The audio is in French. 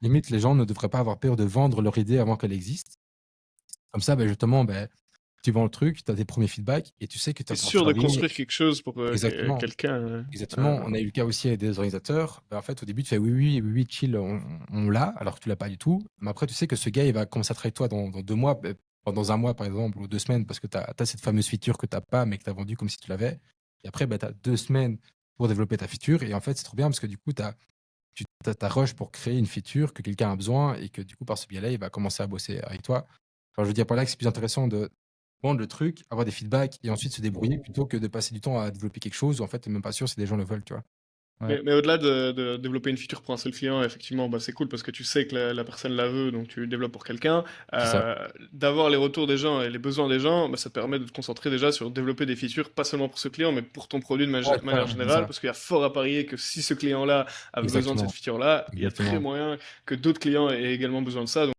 limite, les gens ne devraient pas avoir peur de vendre leur idée avant qu'elle existe. Comme ça, justement, tu vends le truc, tu as des premiers feedbacks et tu sais que tu es Tu en train de sûr de travailler construire quelque chose pour, exactement, quelqu'un, exactement. On a eu le cas aussi avec des organisateurs. En fait, au début, tu fais: «Oui, oui, oui, oui, chill, on l'a», alors que tu l'as pas du tout. Mais après, tu sais que ce gars, il va commencer à travailler avec toi dans 2 mois, dans 1 mois, par exemple, ou 2 semaines parce que tu as cette fameuse feature que tu as pas, mais que tu as vendue comme si tu l'avais et après, tu as 2 semaines pour développer ta feature et en fait, c'est trop bien parce que du coup, tu as ta rush pour créer une feature que quelqu'un a besoin et que du coup, par ce biais-là, il va commencer à bosser avec toi. Enfin, je veux dire par là que c'est plus intéressant de vendre le truc, avoir des feedbacks et ensuite se débrouiller plutôt que de passer du temps à développer quelque chose où en fait, tu es même pas sûr si des gens le veulent, tu vois? Ouais, Mais au-delà de développer une feature pour un seul client, effectivement, c'est cool parce que tu sais que la personne la veut, donc tu développes pour quelqu'un. c'est ça. D'avoir les retours des gens et les besoins des gens, ça te permet de te concentrer déjà sur développer des features, pas seulement pour ce client, mais pour ton produit de Ouais, manière c'est générale, ça. parce qu'il y a fort à parier que si ce client-là a besoin de cette Exactement, feature-là, il y a très exactement. moyen que d'autres clients aient également besoin de ça.